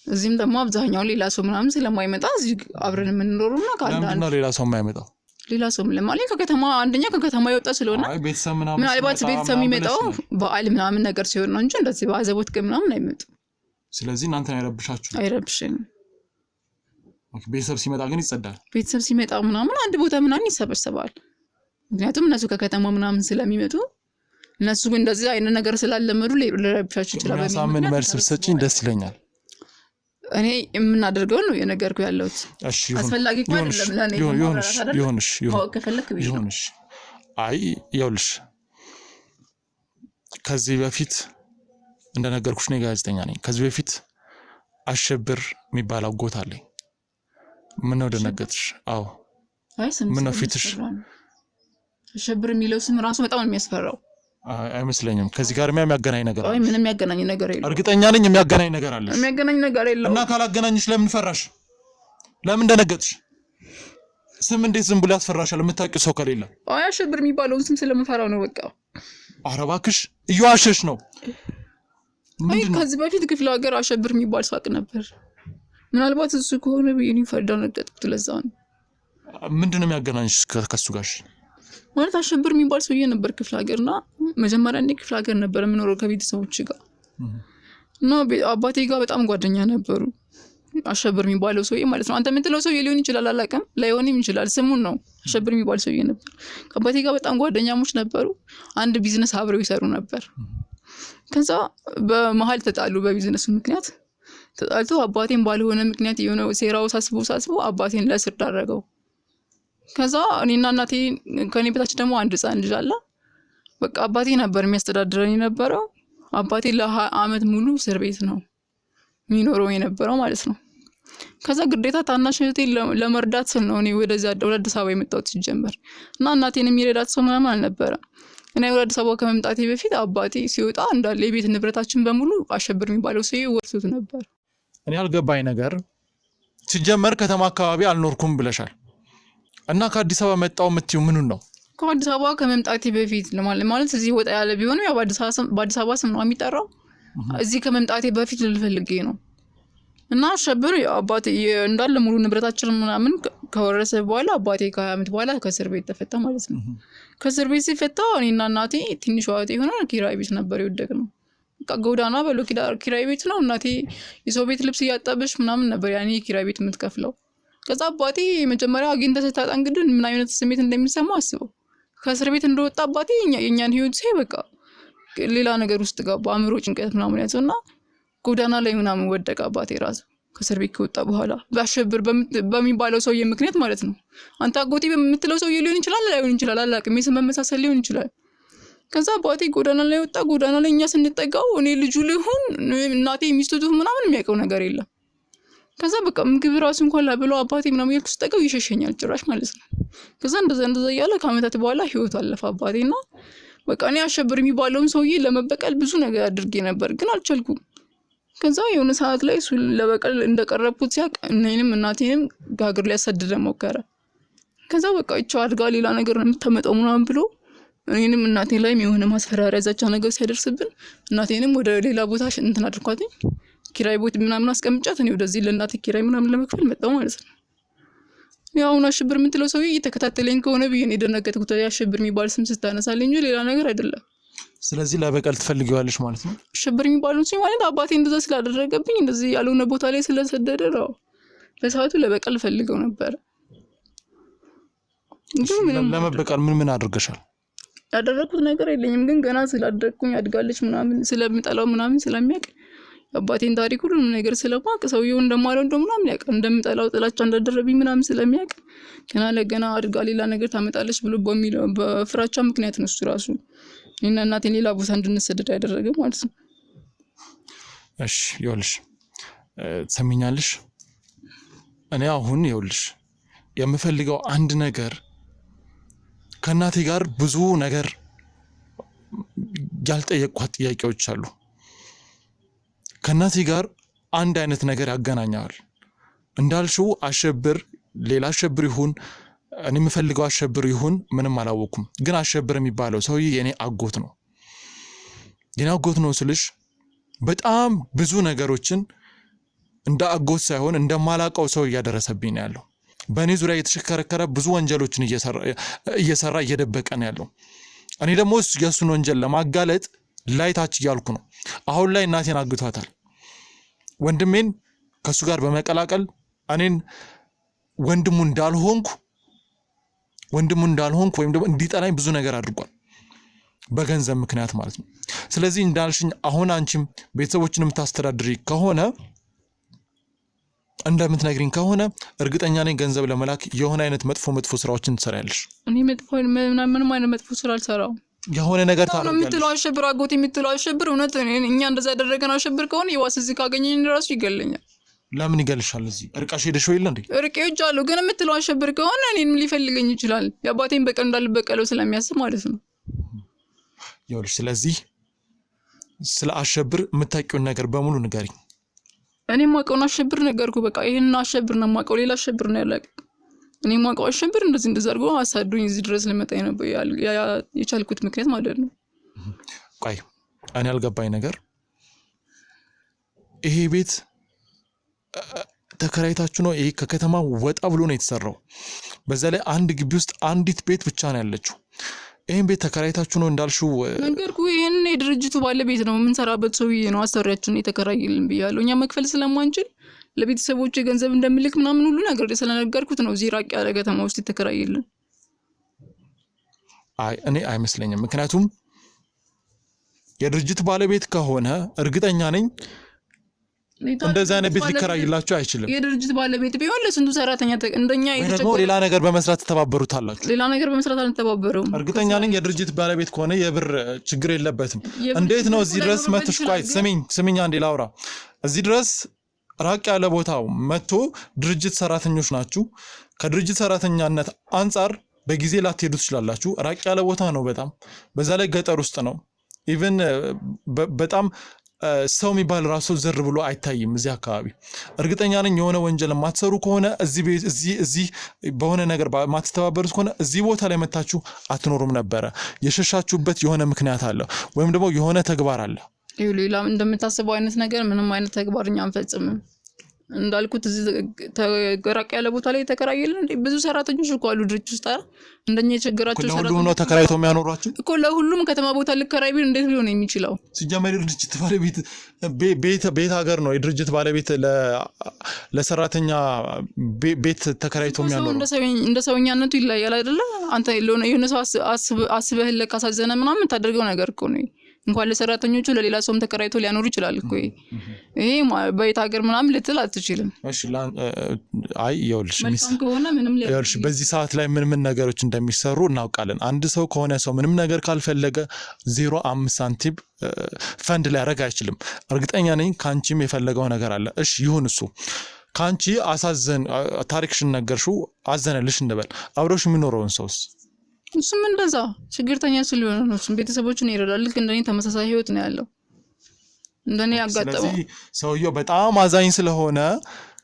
እዚህም ደግሞ አብዛኛው ሌላ ሰው ምናምን ስለማይመጣ እዚህ አብረን የምንኖሩና ለምንድን ነው ሌላ ሰው የማይመጣው? ሌላ ሰው ለማለት አንደኛ ከከተማ የወጣ ስለሆነ ምናልባት ቤተሰብ የሚመጣው በዓል ምናምን ነገር ሲሆን ነው እንጂ እንደዚህ በአዘቦት ቀን ምናምን አይመጡም። ስለዚህ እናንተን አይረብሽንም። ቤተሰብ ሲመጣ ግን ይጸዳል። ቤተሰብ ሲመጣ ምናምን አንድ ቦታ ምናምን ይሰበሰባል። ምክንያቱም እነሱ ከከተማ ምናምን ስለሚመጡ እነሱ ግን እንደዚህ አይነት ነገር ስላለመዱ ሊረብሻቸው ይችላል። በሚያሳምን መልስ ብትሰጪኝ ደስ ይለኛል። እኔ የምናደርገው ነው የነገርኩህ ያለሁት። እሺ አስፈላጊ እኮ አይደለም ለኔ ይሁንሽ። አይ ይኸውልሽ ከዚህ በፊት እንደነገርኩሽ ነው ጋዜጠኛ ነኝ። ከዚህ በፊት አሸብር የሚባል አጎት አለኝ። ምን ነው ደነገጥሽ? አዎ ምን ነው ፊትሽ? አሸብር የሚለው ስም ራሱ በጣም የሚያስፈራው አይመስለኝም። ከዚህ ጋር የሚያገናኝ ነገር አለ? ምንም የሚያገናኝ ነገር የለም። እርግጠኛ ነኝ የሚያገናኝ ነገር አለ። የሚያገናኝ ነገር የለም። እና ካላገናኝሽ ለምን ፈራሽ? ለምን ደነገጥሽ? ስም እንዴት ዝም ብሎ ያስፈራሻል የምታውቂው ሰው ከሌለ? አይ አሸብር የሚባለውን ስም ስለምፈራው ነው በቃ። ኧረ እባክሽ እየዋሸሽ ነው። አይ ከዚህ በፊት ክፍለ ሀገር አሸብር የሚባል ሳቅ ነበር። ምናልባት እሱ ከሆነ በእኔ ፈርዳ ነገጥኩት። ለዛ ነው። ምንድን ነው የሚያገናኝሽ ከሱ ጋር? ማለት አሸብር የሚባል ሰውዬ ነበር ክፍለ ሀገርና መጀመሪያ እኔ ክፍለ ሀገር ነበር የምኖረው ከቤተሰቦች ጋር እና አባቴ ጋር በጣም ጓደኛ ነበሩ። አሸብር የሚባለው ሰውዬ ማለት ነው። አንተ የምትለው ሰውዬ ሊሆን ይችላል አላውቅም፣ ላይሆንም ይችላል። ስሙን ነው አሸብር የሚባል ሰውዬ ነበር። ከአባቴ ጋር በጣም ጓደኛሞች ነበሩ። አንድ ቢዝነስ አብረው ይሰሩ ነበር። ከዛ በመሀል ተጣሉ። በቢዝነሱ ምክንያት ተጣልቶ አባቴን ባልሆነ ምክንያት የሆነ ሴራው ሳስቦ አባቴን ለእስር ዳረገው። ከዛ እኔና እናቴ ከኔ በታች ደግሞ አንድ ህፃን ልጅ አለ። በቃ አባቴ ነበር የሚያስተዳድረን የነበረው። አባቴ ለ20 ዓመት ሙሉ እስር ቤት ነው የሚኖረው የነበረው ማለት ነው። ከዛ ግዴታ ታናሽ እህቴን ለመርዳት ስል ነው እኔ ወደ አዲስ አበባ የመጣሁት ሲጀመር እና እናቴን የሚረዳት ሰው ምናምን አልነበረም። እና ወደ አዲስ አበባ ከመምጣቴ በፊት አባቴ ሲወጣ እንዳለ የቤት ንብረታችን በሙሉ አሸብር የሚባለው ሰው ወርሶት ነበር። እኔ አልገባኝ ነገር ሲጀመር ከተማ አካባቢ አልኖርኩም ብለሻል እና ከአዲስ አበባ መጣው የምትይው ምኑን ነው? ከአዲስ አበባ ከመምጣቴ በፊት ማለት እዚህ ወጣ ያለ ቢሆንም ያው በአዲስ አበባ ስም ነው የሚጠራው። እዚህ ከመምጣቴ በፊት ልፈልጌ ነው እና አሸብር አባቴ እንዳለ ሙሉ ንብረታችን ምናምን ከወረሰ በኋላ አባቴ ከ20 ዓመት በኋላ ከእስር ቤት ተፈታ ማለት ነው። ከእስር ቤት ሲፈታ እኔና እናቴ ትንሽ ዋጤ ሆነ ኪራይ ቤት ነበር የወደቅነው። በቃ ጎዳና በሎ ኪራይ ቤት ነው። እናቴ የሰው ቤት ልብስ እያጠበች ምናምን ነበር ያኔ ኪራይ ቤት የምትከፍለው። ከዛ አባቴ መጀመሪያ አግኝተህ ስታጣ እንግዲህ ምን አይነት ስሜት እንደሚሰማው አስበው። ከእስር ቤት እንደወጣ አባቴ የኛን ህይወት ሳይ በቃ ሌላ ነገር ውስጥ ገባ። አእምሮ ጭንቀት ምናምን ያዘውና ጎዳና ላይ ምናምን ወደቀ አባቴ ራሱ። ከእስር ቤት ከወጣ በኋላ በአሸብር በሚባለው ሰውዬ ምክንያት ማለት ነው። አንተ አጎቴ በምትለው ሰውዬ ሊሆን ይችላል ላይሆን ይችላል አላውቅም፣ የስም መመሳሰል ሊሆን ይችላል። ከዛ አባቴ ጎዳና ላይ ወጣ። ጎዳና ላይ እኛ ስንጠጋው እኔ ልጁ ልሁን እናቴ ሚስቱ ምናምን የሚያውቀው ነገር የለም። ከዛ በቃ ምግብ ራሱ እንኳን ላብለው አባቴ ምናምን ያልኩ ስጠጋው ይሸሸኛል ጭራሽ ማለት ነው። ከዛ እንደዛ እያለ ከአመታት በኋላ ህይወቱ አለፈ አባቴና በቃ እኔ አሸብር የሚባለውን ሰውዬ ለመበቀል ብዙ ነገር አድርጌ ነበር ግን አልቻልኩም። ከዛ የሆነ ሰዓት ላይ እሱ ለበቀል እንደቀረብኩት ሲያቅ እኔንም እናቴንም ጋግር ሊያሰድደ ሞከረ። ከዛ በቃ ይቻው አድጋ ሌላ ነገር ነው የምታመጣው ምናምን ብሎ እኔንም እናቴ ላይም የሆነ ማስፈራሪያ ዛቻ ነገር ሲያደርስብን እናቴንም ወደ ሌላ ቦታ እንትን አድርኳትኝ ኪራይ ቦት ምናምን አስቀምጫት እኔ ወደዚህ ለእናቴ ኪራይ ምናምን ለመክፈል መጣሁ ማለት ነው። ያው አሸብር የምትለው ሰውዬ እየተከታተለኝ ከሆነ ብዬ ነው የደነገጥኩት። አሸብር የሚባል ስም ስታነሳልኝ እንጂ ሌላ ነገር አይደለም። ስለዚህ ለበቀል ትፈልጊዋለሽ ማለት ነው? አሸብር የሚባለው ሰው ማለት አባቴ እንደዛ ስላደረገብኝ እንደዚህ ያልሆነ ቦታ ላይ ስለሰደደ ነው በሰዓቱ ለበቀል ፈልገው ነበር። ለመበቀል ምን አድርገሻል? ያደረኩት ነገር የለኝም ግን ገና ስላደረኩኝ አድጋለች ምናምን ስለምጠላው ምናምን ስለሚያውቅ አባቴን ታሪክ ሁሉንም ነገር ስለማውቅ ሰውየው እንደማለው ምናምን ያውቃል። እንደምጠላው ጥላቻ እንዳደረብኝ ምናምን ስለሚያውቅ ገና ለገና አድጋ ሌላ ነገር ታመጣለች ብሎ በሚለው በፍራቻ ምክንያት ነው እሱ ራሱ እኔና እናቴን ሌላ ቦታ እንድንሰደድ ያደረገ ማለት ነው። እሺ ይኸውልሽ ትሰሚኛለሽ፣ እኔ አሁን ይኸውልሽ የምፈልገው አንድ ነገር ከእናቴ ጋር ብዙ ነገር ያልጠየቅኳት ጥያቄዎች አሉ። ከእናቴ ጋር አንድ አይነት ነገር ያገናኛል። እንዳልሽው አሸብር ሌላ አሸብር ይሁን እኔ የምፈልገው አሸብር ይሁን ምንም አላወኩም፣ ግን አሸብር የሚባለው ሰውዬ የኔ አጎት ነው። የኔ አጎት ነው ስልሽ በጣም ብዙ ነገሮችን እንደ አጎት ሳይሆን እንደማላቀው ሰው እያደረሰብኝ ነው ያለው። በእኔ ዙሪያ የተሽከረከረ ብዙ ወንጀሎችን እየሰራ እየደበቀ ነው ያለው። እኔ ደግሞ የሱን ወንጀል ለማጋለጥ ላይታች እያልኩ ነው። አሁን ላይ እናቴን አግቷታል። ወንድሜን ከሱ ጋር በመቀላቀል እኔን ወንድሙ እንዳልሆንኩ ወይም ደግሞ እንዲጠላኝ ብዙ ነገር አድርጓል በገንዘብ ምክንያት ማለት ነው። ስለዚህ እንዳልሽኝ አሁን አንቺም ቤተሰቦችን የምታስተዳድሪ ከሆነ እንደምትነግሪኝ ከሆነ እርግጠኛ ነኝ ገንዘብ ለመላክ የሆነ አይነት መጥፎ ስራዎችን ትሰሪያለሽ። እኔ ምንም አይነት መጥፎ ስራ አልሰራውም። የሆነ ነገር ታረጋለሽ። የምትለው አሸብር አጎት የምትለው አሸብር እውነት እኛ እንደዛ ያደረገን አሸብር ከሆነ የዋስ እዚህ ካገኘኝ ራሱ ይገለኛል። ለምን ይገልሻል? እዚህ እርቃሽ ሄደሽ ወይ እንዴ? እርቄዎች አሉ ግን የምትለው አሸብር ከሆነ እኔንም ሊፈልገኝ ይችላል። የአባቴን በቀል እንዳልበቀለው ስለሚያስብ ማለት ነው። ይኸውልሽ ስለዚህ ስለ አሸብር የምታውቂውን ነገር በሙሉ ንገሪኝ። እኔ ማውቀውን አሸብር ነገርኩ። በቃ ይሄን አሸብር ነው ማውቀው፣ ሌላ አሸብር ነው ያላቀ። እኔ ማውቀው አሸብር እንደዚህ አድርጎ አሳዱኝ እዚህ ድረስ ለመጣ ነበር የቻልኩት ምክንያት ማለት ነው። ቆይ እኔ ያልገባኝ ነገር ይሄ ቤት ተከራይታችሁ ነው? ይሄ ከከተማ ወጣ ብሎ ነው የተሰራው። በዛ ላይ አንድ ግቢ ውስጥ አንዲት ቤት ብቻ ነው ያለችው። ይሄን ቤት ተከራይታችሁ ነው እንዳልሽው? ነገርኩ። ይሄን የድርጅቱ ባለቤት ነው የምንሰራበት ሰውዬ ነው አሰሪያችን የተከራየልን ብያለሁ። እኛ መክፈል ስለማንችል ለቤተሰቦች ገንዘብ እንደምልክ ምናምን ሁሉ ነገር ስለነገርኩት ነው እዚህ ራቅ ያለ ከተማ ውስጥ የተከራየልን። እኔ አይመስለኝም። ምክንያቱም የድርጅት ባለቤት ከሆነ እርግጠኛ ነኝ እንደዛ አይነት ቤት ሊከራይላችሁ አይችልም። የድርጅት ባለቤት ቢሆን ለስንቱ ሰራተኛ እንደኛ ደግሞ ሌላ ነገር በመስራት ተባበሩታላችሁ። ሌላ ነገር በመስራት አንተባበሩም። እርግጠኛ ነኝ የድርጅት ባለቤት ከሆነ የብር ችግር የለበትም። እንዴት ነው እዚህ ድረስ መጥሽ? ቆይ ስሚኝ አንዴ ላውራ። እዚህ ድረስ ራቅ ያለ ቦታው መጥቶ ድርጅት ሰራተኞች ናችሁ። ከድርጅት ሰራተኛነት አንጻር በጊዜ ላትሄዱ ትችላላችሁ። ራቅ ያለ ቦታ ነው በጣም፣ በዛ ላይ ገጠር ውስጥ ነው። ኢቭን በጣም ሰው የሚባል ራሱ ዝር ብሎ አይታይም እዚህ አካባቢ። እርግጠኛ ነኝ የሆነ ወንጀል የማትሰሩ ከሆነ እዚህ በሆነ ነገር ማትተባበሩት ከሆነ እዚህ ቦታ ላይ መታችሁ አትኖሩም ነበረ። የሸሻችሁበት የሆነ ምክንያት አለ ወይም ደግሞ የሆነ ተግባር አለ። ሌላ እንደምታስበው አይነት ነገር ምንም አይነት ተግባር እኛ አንፈጽምም። እንዳልኩት እዚህ ተራቅ ያለ ቦታ ላይ ተከራየልን ብዙ ሰራተኞች እኮ አሉ ድርጅት ውስጥ። እንደኛ የቸገራቸው ሰራተኞች ነው ተከራይተው የሚያኖሯቸው እኮ። ለሁሉም ከተማ ቦታ ልከራይ ቢል እንዴት ሊሆን የሚችለው? ሲጀመር ድርጅት ባለቤት ቤት ሀገር ነው። የድርጅት ባለቤት ለሰራተኛ ቤት ተከራይተው የሚያኖሩ እንደ ሰውኛነቱ ይለያል አይደለ? አንተ የሆነ ሰው አስበህለት ካሳዘነ ምናምን ታደርገው ነገር እኮ ነው። እንኳን ለሰራተኞቹ ለሌላ ሰውም ተከራይቶ ሊያኖር ይችላል እኮ ይሄ በየት ሀገር ምናምን ልትል አትችልም። እሺ አይ ይኸውልሽ መልካም ከሆነ ምንም ይኸውልሽ በዚህ ሰዓት ላይ ምን ነገሮች እንደሚሰሩ እናውቃለን። አንድ ሰው ከሆነ ሰው ምንም ነገር ካልፈለገ 0.5 ሳንቲም ፈንድ ሊያደርግ አይችልም። እርግጠኛ ነኝ ካንቺም የፈለገው ነገር አለ። እሺ ይሁን እሱ ካንቺ ታሪክሽን ነገርሽው አዘነልሽ እንበል አብሮሽ የሚኖረውን ሰውስ እሱም እንደዛ ችግርተኛ ስለሆነ ነው እሱም ቤተሰቦቹን ይረዳል። ልክ እንደኔ ተመሳሳይ ህይወት ነው ያለው እንደኔ ያጋጠመው። ስለዚህ ሰውየው በጣም አዛኝ ስለሆነ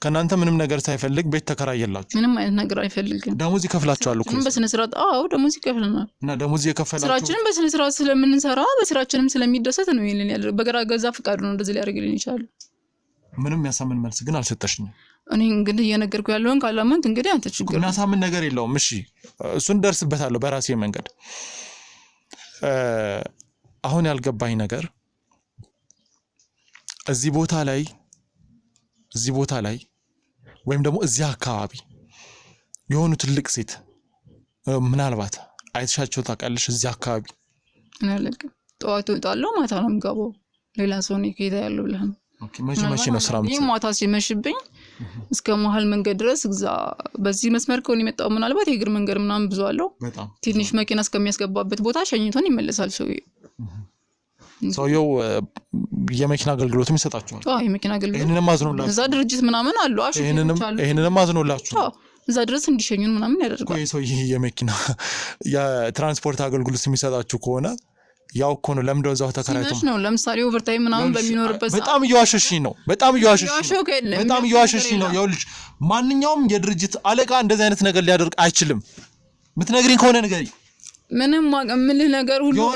ከናንተ ምንም ነገር ሳይፈልግ ቤት ተከራየላችሁ። ምንም አይነት ነገር አይፈልግም። ደሞዝ ይከፍላችኋል እኮ በስነ ስርዓት። አዎ ደሞዝ ይከፍለናል እና ደሞዝ የከፈላችሁ ስራችንን በስነ ስርዓት ስለምንሰራ በስራችንም ስለሚደሰት ነው ይሄንን ያለው። በገራ ገዛ ፍቃዱ ነው እንደዚህ ሊያደርግልኝ ይችላል። ምንም ያሳምን መልስ ግን አልሰጠሽኝም። እኔ እንግዲህ እየነገርኩ ያለውን ካላመንክ እንግዲህ አንተ ችግር ነው። ያሳምን ነገር የለውም። እሺ እሱን ደርስበታለሁ በራሴ መንገድ። አሁን ያልገባኝ ነገር እዚህ ቦታ ላይ ወይም ደግሞ እዚህ አካባቢ የሆኑ ትልቅ ሴት ምናልባት አይተሻቸው ታውቃለሽ? እዚህ አካባቢ እናለቅ ጠዋት ወጣለሁ ማታ ነው የምገባው። ሌላ ሰው ነው ከሄዳ ያለው ብለህ መቼ ነው ስራ የምትሰራው? ማታ ሲመሽብኝ እስከ መሀል መንገድ ድረስ እዛ በዚህ መስመር ከሆነ የመጣው ምናልባት የእግር መንገድ ምናምን ብዙ አለው። ትንሽ መኪና እስከሚያስገባበት ቦታ ሸኝቶን ይመለሳል ሰውየው የመኪና አገልግሎትም ይሰጣቸዋል። የመኪና አገልግሎት ይሄንንም አዝኖላችሁ እዛ ድርጅት ምናምን አሉ። ይሄንንም አዝኖላችሁ እዛ ድረስ እንዲሸኙን ምናምን ያደርጋል። ቆይ ሰውዬ የመኪና የትራንስፖርት አገልግሎት የሚሰጣችሁ ከሆነ ያው እኮ ነው ለምንድነው እዛው ተከራይቶ ነው? ለምሳሌ ኦቨርታይም ምናምን በሚኖርበት በጣም እየዋሸሽኝ ነው። በጣም እየዋሸሽኝ ነው። ይኸውልሽ ማንኛውም የድርጅት አለቃ እንደዚህ አይነት ነገር ሊያደርግ አይችልም። የምትነግሪኝ ከሆነ ንገሪ። ምንም ማቀምልህ ነገር ሁሉ ነው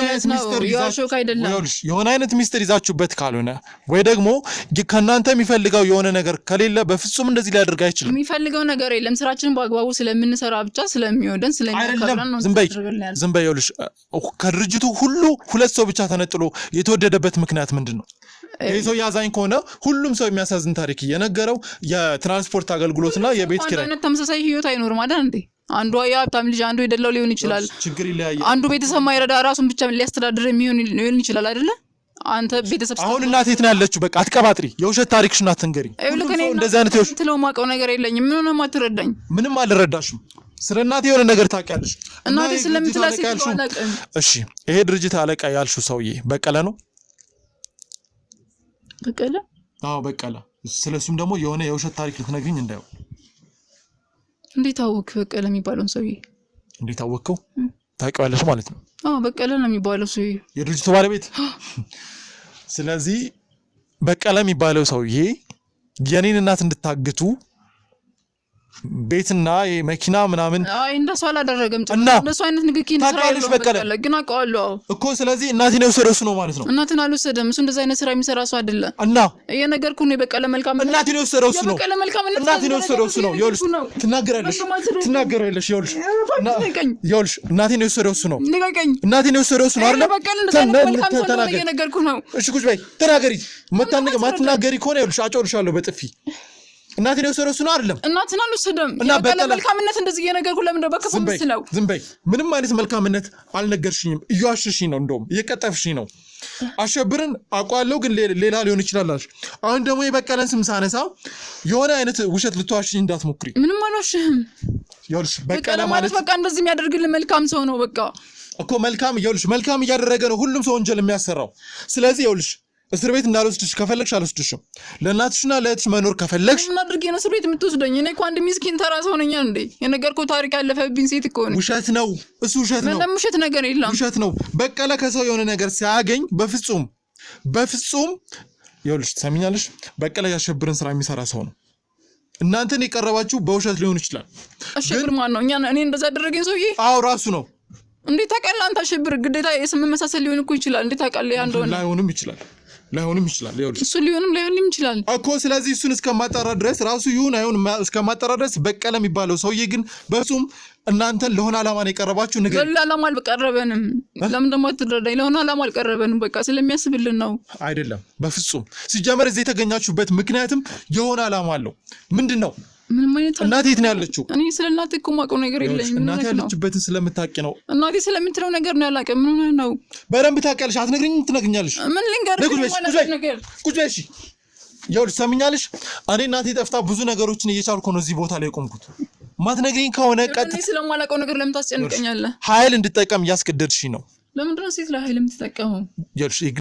ያሾክ አይደለም። ይኸውልሽ የሆነ አይነት ሚስጥር ይዛችሁበት ካልሆነ ወይ ደግሞ ከናንተ የሚፈልገው የሆነ ነገር ከሌለ በፍጹም እንደዚህ ሊያደርግ አይችልም። የሚፈልገው ነገር የለም። ስራችንን በአግባቡ ስለምንሰራ ብቻ ስለሚወደን ስለሚያከብረን ነው። ዝም በይ። ይኸውልሽ ከድርጅቱ ሁሉ ሁለት ሰው ብቻ ተነጥሎ የተወደደበት ምክንያት ምንድነው? ይሄ ሰው ያዛኝ ከሆነ ሁሉም ሰው የሚያሳዝን ታሪክ እየነገረው የትራንስፖርት አገልግሎትና የቤት ኪራይ ተመሳሳይ ህይወት አይኖርም አይደል እንዴ? አንዱ የሀብታም ልጅ አንዱ የደላው ሊሆን ይችላል። ችግር ይለያያል። አንዱ ቤተሰብ ማይረዳ ራሱን ብቻ ሊያስተዳድር ሊሆን ይችላል አይደለ? አንተ ቤተሰብ አሁን እናቴ የት ነው ያለችው? በቃ አትቀባጥሪ። የውሸት ታሪክሽን አትንገሪ። እንደዚህ አይነት ትለው ማውቀው ነገር የለኝም። ምን ሆነ ማትረዳኝ? ምንም አልረዳሽም። ስለ እናቴ የሆነ ነገር ታውቂያለሽ። እናቴ ስለምትላስ ይችላል። እሺ ይሄ ድርጅት አለቃ ያልሽው ሰውዬ በቀለ ነው? በቀለ? አዎ በቀለ። ስለሱም ደግሞ የሆነ የውሸት ታሪክ ልትነግሪኝ እንዳይው። እንዴት አወቅ በቀለ የሚባለውን ሰውዬ? እንዴት አወቅከው? ታውቂዋለሽ ማለት ነው? በቀለ ነው የሚባለው ሰውዬ የድርጅቱ ባለቤት። ስለዚህ በቀለ የሚባለው ሰውዬ የኔን እናት እንድታግቱ ቤትና መኪና ምናምን እንደሱ አላደረገም። እንደሱ አይነት ንግግር ታውቂያለሽ በቀለ ግን አውቀዋለሁ እኮ። ስለዚህ እናቴን የወሰደው እሱ ነው ማለት ነው? እናትን አልወሰደም። እሱ እንደዛ አይነት ስራ የሚሰራ ሰው አይደለም። እና እየነገርኩህ ነው የበቀለ መልካም እናቴን የወሰደው እሱ ነው። የበቀለ መልካም እናቴን የወሰደው እሱ ነው። ይኸውልሽ ትናገራለሽ። ይኸውልሽ እናቴን የወሰደው እሱ ነው። እናቴን የወሰደው እሱ ነው አይደል? በቀለ እንደዛ አይነት መልካም ሰው ነው እየነገርኩህ ነው። እሺ ቁጭ በይ ተናገሪ። ማትናገሪ ከሆነ ይኸውልሽ አጮልሻለሁ በጥፊ። እናቴን የወሰደው እሱ ነው አይደለም? እናትን አልወሰደም። የበቀለ መልካምነት እንደዚህ እየነገርኩህ ለምን ነው በክፉ ምስለው? ዝም በይ። ምንም አይነት መልካምነት አልነገርሽኝም። እየዋሸሽኝ ነው። እንደውም እየቀጠፍሽኝ ነው። አሸብርን አውቀዋለሁ ግን ሌላ ሊሆን ይችላል አልሽ። አሁን ደግሞ የበቀለን ስም ሳነሳ የሆነ አይነት ውሸት ልትዋሽኝ እንዳትሞክሪ። ምንም አልዋሽህም። ይኸውልሽ በቀለ ማለት በቃ እንደዚህ የሚያደርግልን መልካም ሰው ነው። በቃ እኮ መልካም መልካም እያደረገ ነው ሁሉም ሰው ወንጀል የሚያሰራው። ስለዚህ ይኸውልሽ እስር ቤት እንዳልወስድሽ ከፈለግሽ አልወስድሽም። ለእናትሽና ለእህትሽ መኖር ከፈለግሽ ምን አድርጌ ነው እስር ቤት የምትወስደኝ? እኔ እኮ አንድ ሚስኪን ተራ ሰው ነኝ እንዴ? የነገርኩህ ታሪክ ያለፈብኝ ሴት እኮ ነኝ። ውሸት ነው እሱ፣ ውሸት ነው። ምንም ውሸት ነገር የለም። ውሸት ነው። በቀለ ከሰው የሆነ ነገር ሲያገኝ በፍጹም ይኸውልሽ ትሰሚኛለሽ፣ በቀለ ያሸብርን ስራ የሚሰራ ሰው ነው። እናንተን የቀረባችሁ በውሸት ሊሆን ይችላል። አሸብር ማን ነው? እኔ እንደዛ አደረገኝ ሰውዬ? አዎ ራሱ ነው። እንዴት ታውቃለህ አንተ? አሸብር ግዴታ የስም መሳሰል ሊሆን እኮ ይችላል። እንዴት ታውቃለህ? እንደሆነ ላይሆንም ይችላል። ይኸውልሽ እሱ ሊሆንም ይችላል እኮ። ስለዚህ እሱን እስከማጣራ ድረስ ራሱ ይሁን አይሁን እስከማጣራ ድረስ በቀለ የሚባለው ሰውዬ ግን በፍጹም እናንተን ለሆነ ዓላማ ነው የቀረባችሁ። ነገር ለሆነ ዓላማ አልቀረበንም። ለምን ደግሞ አትረዳኝ? ለሆነ ዓላማ አልቀረበንም። በቃ ስለሚያስብልን ነው። አይደለም በፍጹም። ሲጀመር እዚህ የተገኛችሁበት ምክንያትም የሆነ ዓላማ አለው። ምንድን ነው? ምንም አይነት እናቴ የት ነው ያለችው? እኔ ስለ እናቴ እኮ የማውቀው ነገር የለኝም። እናቴ ያለችበትን ስለምታውቂ ነው። እናቴ ስለምትለው ነገር ነው ያላውቅም። ምን ሆነህ ነው? በደንብ ታውቂያለሽ። አትነግሪኝም? ትነግሪኛለሽ። ምን ልንገርህ? ቁጭ በይ እሺ። ይኸውልሽ ሰምኛለሽ። እኔ እናቴ ጠፍታ ብዙ ነገሮችን እየቻልኩ ነው እዚህ ቦታ ላይ ቆምኩት። ማትነግሪኝ ከሆነ ቀጥታ ስለማላውቀው ነገር ለምን ታስጨንቀኛለህ? ኃይል እንድጠቀም እያስገደድሽኝ ነው። ለምንድን ነው ሴት ላይ ኃይል የምትጠቀመው? ይኸውልሽ